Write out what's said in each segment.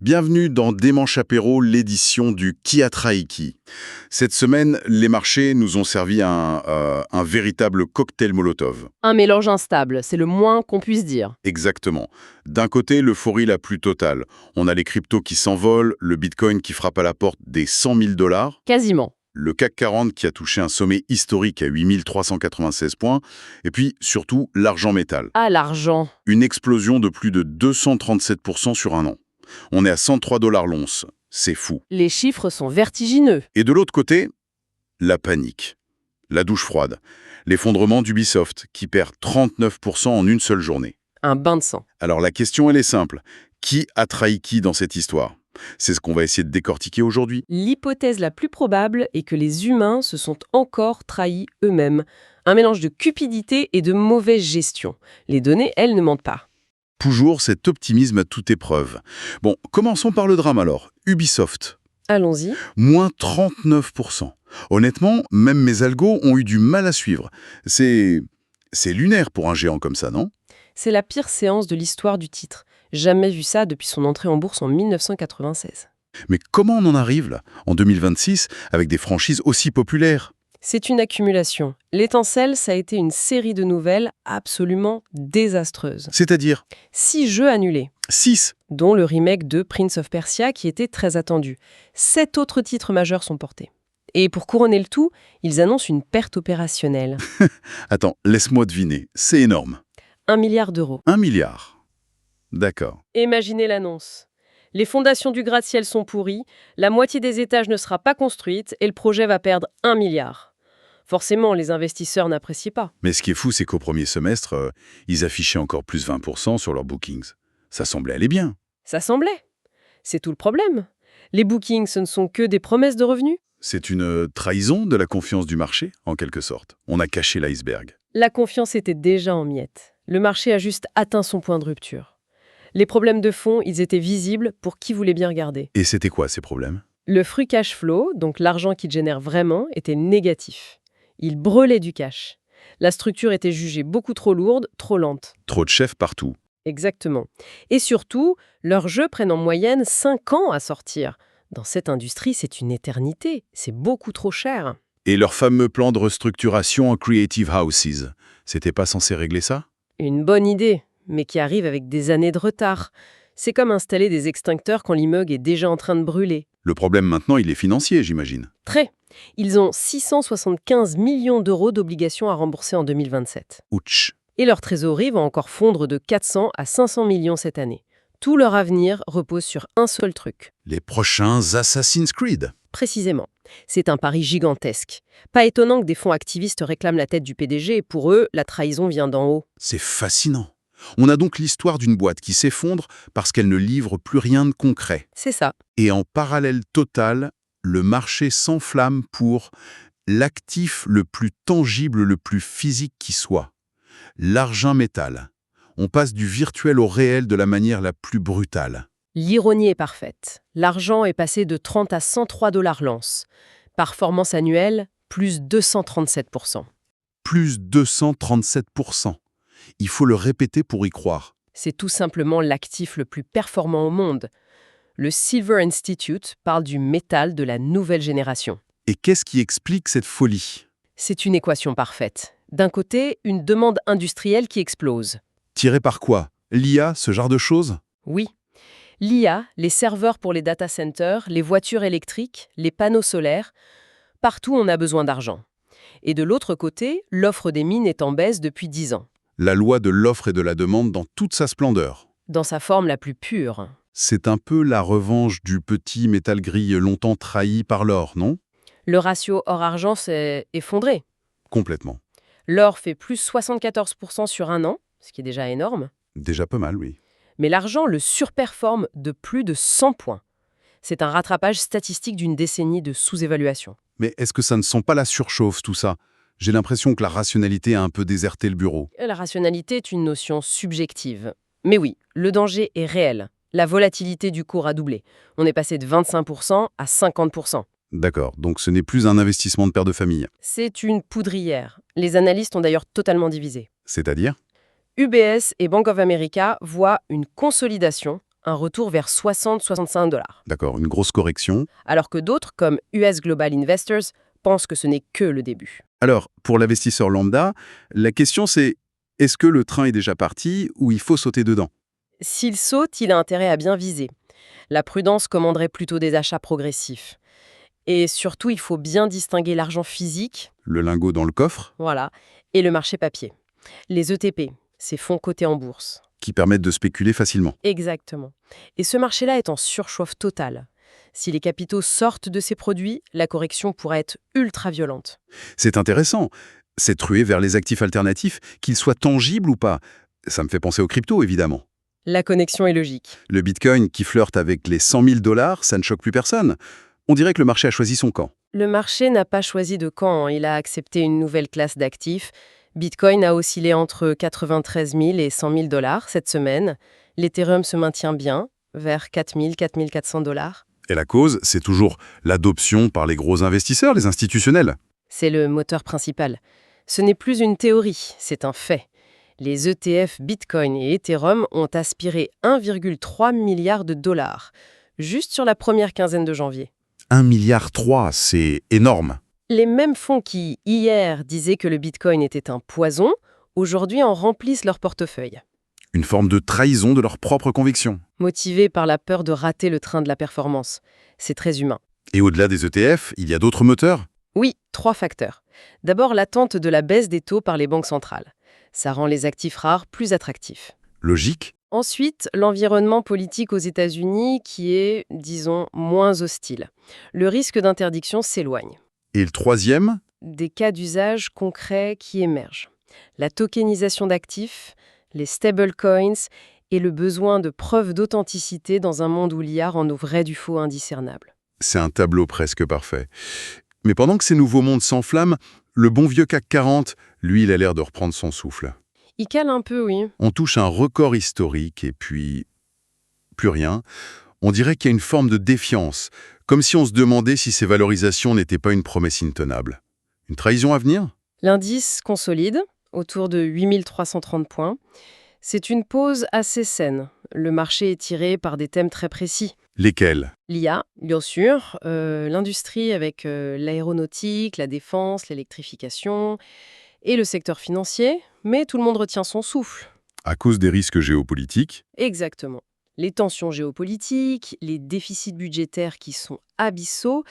Bienvenue dans Démanche Apéro, l'édition du Qui a trahi qui. Cette semaine, les marchés nous ont servi un véritable cocktail Molotov. Un mélange instable, c'est le moins qu'on puisse dire. Exactement. D'un côté, l'euphorie la plus totale. On a les cryptos qui s'envolent, le Bitcoin qui frappe à la porte des 100 000 $, Quasiment. le CAC 40 qui a touché un sommet historique à 8 396 points, et puis surtout l'argent métal. Ah, l'argent. Une explosion de plus de 237% sur un an. On est à 103 $ l'once. C'est fou. Les chiffres sont vertigineux. Et de l'autre côté, la panique. La douche froide. L'effondrement d'Ubisoft, qui perd 39% en une seule journée. Un bain de sang. Alors la question, elle est simple. Qui a trahi qui dans cette histoire? C'est ce qu'on va essayer de décortiquer aujourd'hui. L'hypothèse la plus probable est que les humains se sont encore trahis eux-mêmes. Un mélange de cupidité et de mauvaise gestion. Les données, elles, ne mentent pas. Toujours cet optimisme à toute épreuve. Bon, commençons par le drame alors. Ubisoft. Allons-y. Moins 39%. Honnêtement, même mes algos ont eu du mal à suivre. C'est lunaire pour un géant comme ça, non? C'est la pire séance de l'histoire du titre. Jamais vu ça depuis son entrée en bourse en 1996. Mais comment on en arrive là, en 2026, avec des franchises aussi populaires? C'est une accumulation. L'étincelle, ça a été une série de nouvelles absolument désastreuses. C'est-à-dire 6 jeux annulés, 6. dont le remake de Prince of Persia qui était très attendu. 7 autres titres majeurs sont portés. Et pour couronner le tout, ils annoncent une perte opérationnelle. Attends, laisse-moi deviner, c'est énorme. 1 milliard d'euros. 1 milliard. D'accord. Imaginez l'annonce. Les fondations du gratte-ciel sont pourries, la moitié des étages ne sera pas construite et le projet va perdre 1 milliard. Forcément, les investisseurs n'apprécient pas. Mais ce qui est fou, c'est qu'au premier semestre, ils affichaient encore plus 20% sur leurs bookings. Ça semblait aller bien. Ça semblait. C'est tout le problème. Les bookings, ce ne sont que des promesses de revenus. C'est une trahison de la confiance du marché, en quelque sorte. On a caché l'iceberg. La confiance était déjà en miettes. Le marché a juste atteint son point de rupture. Les problèmes de fond, ils étaient visibles pour qui voulait bien regarder. Et c'était quoi ces problèmes? Le free cash flow, donc l'argent qu'il génère vraiment, était négatif. Il brûlait du cash. La structure était jugée beaucoup trop lourde, trop lente. Trop de chefs partout. Exactement. Et surtout, leurs jeux prennent en moyenne 5 ans à sortir. Dans cette industrie, c'est une éternité. C'est beaucoup trop cher. Et leur fameux plan de restructuration en Creative Houses, c'était pas censé régler ça? Une bonne idée, mais qui arrive avec des années de retard. C'est comme installer des extincteurs quand l'immeuble est déjà en train de brûler. Le problème maintenant, il est financier, j'imagine. Très. Ils ont 675 millions d'euros d'obligations à rembourser en 2027. Ouch. Et leur trésorerie va encore fondre de 400 à 500 millions cette année. Tout leur avenir repose sur un seul truc. Les prochains Assassin's Creed. Précisément. C'est un pari gigantesque. Pas étonnant que des fonds activistes réclament la tête du PDG et pour eux, la trahison vient d'en haut. C'est fascinant. On a donc l'histoire d'une boîte qui s'effondre parce qu'elle ne livre plus rien de concret. C'est ça. Et en parallèle total, le marché s'enflamme pour l'actif le plus tangible, le plus physique qui soit. L'argent métal. On passe du virtuel au réel de la manière la plus brutale. L'ironie est parfaite. L'argent est passé de 30 à 103 $ l'once. Performance annuelle, plus 237%. Plus 237%. Il faut le répéter pour y croire. C'est tout simplement l'actif le plus performant au monde. Le Silver Institute parle du métal de la nouvelle génération. Et qu'est-ce qui explique cette folie? C'est une équation parfaite. D'un côté, une demande industrielle qui explose. Tiré par quoi? L'IA, ce genre de choses? Oui. L'IA, les serveurs pour les data centers, les voitures électriques, les panneaux solaires, partout on a besoin d'argent. Et de l'autre côté, l'offre des mines est en baisse depuis 10 ans. La loi de l'offre et de la demande dans toute sa splendeur. Dans sa forme la plus pure. C'est un peu la revanche du petit métal gris longtemps trahi par l'or, non? Le ratio or-argent s'est effondré. Complètement. L'or fait plus 74% sur un an, ce qui est déjà énorme. Déjà pas mal, oui. Mais l'argent le surperforme de plus de 100 points. C'est un rattrapage statistique d'une décennie de sous-évaluation. Mais est-ce que ça ne sent pas la surchauffe, tout ça? J'ai l'impression que la rationalité a un peu déserté le bureau. La rationalité est une notion subjective. Mais oui, le danger est réel. La volatilité du cours a doublé. On est passé de 25% à 50%. D'accord, donc ce n'est plus un investissement de père de famille. C'est une poudrière. Les analystes ont d'ailleurs totalement divisé. C'est-à-dire? UBS et Bank of America voient une consolidation un retour vers 60-65 dollars. D'accord, une grosse correction. Alors que d'autres, comme US Global Investors, pensent que ce n'est que le début. Alors, pour l'investisseur lambda, la question c'est, est-ce que le train est déjà parti ou il faut sauter dedans? S'il saute, il a intérêt à bien viser. La prudence commanderait plutôt des achats progressifs. Et surtout, il faut bien distinguer l'argent physique, Le lingot dans le coffre, voilà, et le marché papier. Les ETP, ces fonds cotés en bourse. qui permettent de spéculer facilement. Exactement. Et ce marché-là est en surchauffe totale. Si les capitaux sortent de ces produits, la correction pourrait être ultra violente. C'est intéressant. Cette ruée vers les actifs alternatifs, qu'ils soient tangibles ou pas. Ça me fait penser aux cryptos, évidemment. La connexion est logique. Le Bitcoin qui flirte avec les 100 000 dollars, ça ne choque plus personne. On dirait que le marché a choisi son camp. Le marché n'a pas choisi de camp, il a accepté une nouvelle classe d'actifs. Bitcoin a oscillé entre 93 000 et 100 000 dollars cette semaine. L'Ethereum se maintient bien, vers 4 000, 4 400 dollars. Et la cause, c'est toujours l'adoption par les gros investisseurs, les institutionnels. C'est le moteur principal. Ce n'est plus une théorie, c'est un fait. Les ETF Bitcoin et Ethereum ont aspiré 1,3 milliard de dollars, juste sur la première quinzaine de janvier. 1,3 milliard, c'est énorme. Les mêmes fonds qui, hier, disaient que le Bitcoin était un poison, aujourd'hui en remplissent leur portefeuille. Une forme de trahison de leurs propres convictions. Motivés par la peur de rater le train de la performance. C'est très humain. Et au-delà des ETF, il y a d'autres moteurs. Oui, 3 facteurs. D'abord, l'attente de la baisse des taux par les banques centrales. Ça rend les actifs rares plus attractifs. Logique. Ensuite, l'environnement politique aux États-Unis qui est, disons, moins hostile. Le risque d'interdiction s'éloigne. Et le troisième, Des cas d'usage concrets qui émergent. La tokenisation d'actifs, les stablecoins et le besoin de preuves d'authenticité dans un monde où l'IA rend au vrai du faux indiscernable. c'est un tableau presque parfait. Mais pendant que ces nouveaux mondes s'enflamment, le bon vieux CAC 40, lui, il a l'air de reprendre son souffle. Il cale un peu, oui. On touche un record historique et puis plus rien. On dirait qu'il y a une forme de défiance, comme si on se demandait si ces valorisations n'étaient pas une promesse intenable. Une trahison à venir? L'indice consolide, autour de 8330 points. C'est une pause assez saine. Le marché est tiré par des thèmes très précis. Lesquels? L'IA, bien sûr, l'industrie avec l'aéronautique, la défense, l'électrification et le secteur financier, mais tout le monde retient son souffle. À cause des risques géopolitiques? Exactement. Les tensions géopolitiques, les déficits budgétaires qui sont abyssaux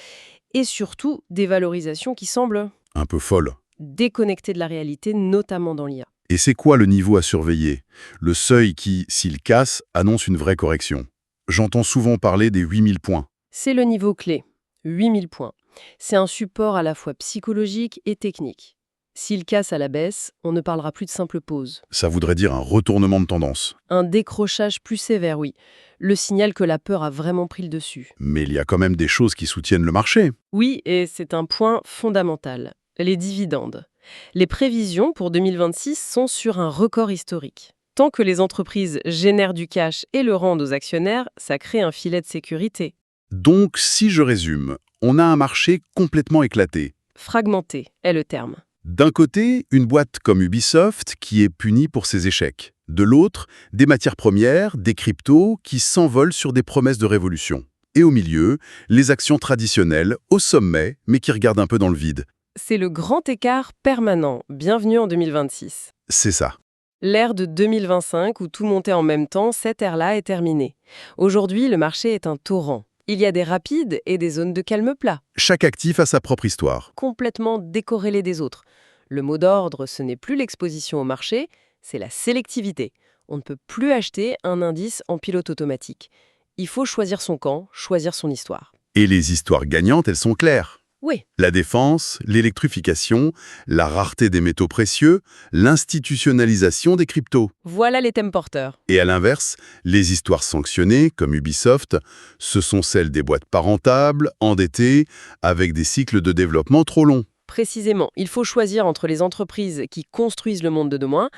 et surtout des valorisations qui semblent Un peu folle. déconnectées de la réalité, notamment dans l'IA. Et c'est quoi le niveau à surveiller? Le seuil qui, s'il casse, annonce une vraie correction. J'entends souvent parler des 8000 points. C'est le niveau clé, 8000 points. C'est un support à la fois psychologique et technique. S'il casse à la baisse, on ne parlera plus de simple pause. Ça voudrait dire un retournement de tendance. Un décrochage plus sévère, oui. Le signal que la peur a vraiment pris le dessus. Mais il y a quand même des choses qui soutiennent le marché. Oui, et c'est un point fondamental. Les dividendes. Les prévisions pour 2026 sont sur un record historique. Tant que les entreprises génèrent du cash et le rendent aux actionnaires, ça crée un filet de sécurité. Donc, si je résume, on a un marché complètement éclaté. Fragmenté est le terme. D'un côté, une boîte comme Ubisoft qui est punie pour ses échecs. De l'autre, des matières premières, des cryptos qui s'envolent sur des promesses de révolution. Et au milieu, les actions traditionnelles, au sommet, mais qui regardent un peu dans le vide. C'est le grand écart permanent. Bienvenue en 2026. C'est ça. L'ère de 2025 où tout montait en même temps, cette ère-là est terminée. Aujourd'hui, le marché est un torrent. Il y a des rapides et des zones de calme plat, Chaque actif a sa propre histoire. complètement décorrélées des autres. Le mot d'ordre, ce n'est plus l'exposition au marché, c'est la sélectivité. On ne peut plus acheter un indice en pilote automatique. Il faut choisir son camp, choisir son histoire. Et les histoires gagnantes, elles sont claires. Oui, La défense, l'électrification, la rareté des métaux précieux, l'institutionnalisation des cryptos. voilà les thèmes porteurs. Et à l'inverse, les histoires sanctionnées, comme Ubisoft, ce sont celles des boîtes pas rentables, endettées, avec des cycles de développement trop longs. Précisément, il faut choisir entre les entreprises qui construisent le monde de demain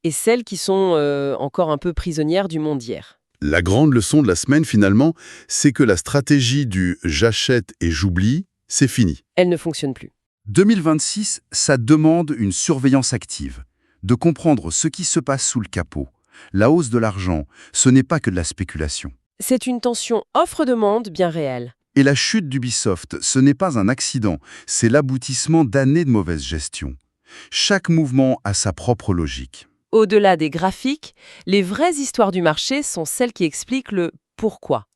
et celles qui sont encore un peu prisonnières du monde d'hier. La grande leçon de la semaine, finalement, c'est que la stratégie du « j'achète et j'oublie », c'est fini. Elles ne fonctionnent plus. 2026, ça demande une surveillance active, de comprendre ce qui se passe sous le capot. La hausse de l'argent, ce n'est pas que de la spéculation. C'est une tension offre-demande bien réelle. Et la chute d'Ubisoft, ce n'est pas un accident, c'est l'aboutissement d'années de mauvaise gestion. Chaque mouvement a sa propre logique. Au-delà des graphiques, les vraies histoires du marché sont celles qui expliquent le pourquoi.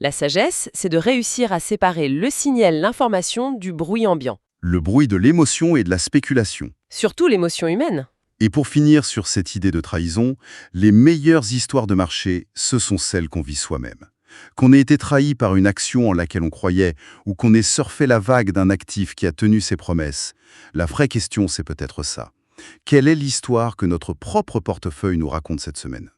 La sagesse, c'est de réussir à séparer le signal, l'information du bruit ambiant. Le bruit de l'émotion et de la spéculation. Surtout l'émotion humaine. Et pour finir sur cette idée de trahison, les meilleures histoires de marché, ce sont celles qu'on vit soi-même. Qu'on ait été trahi par une action en laquelle on croyait, ou qu'on ait surfé la vague d'un actif qui a tenu ses promesses, la vraie question, c'est peut-être ça. Quelle est l'histoire que notre propre portefeuille nous raconte cette semaine ?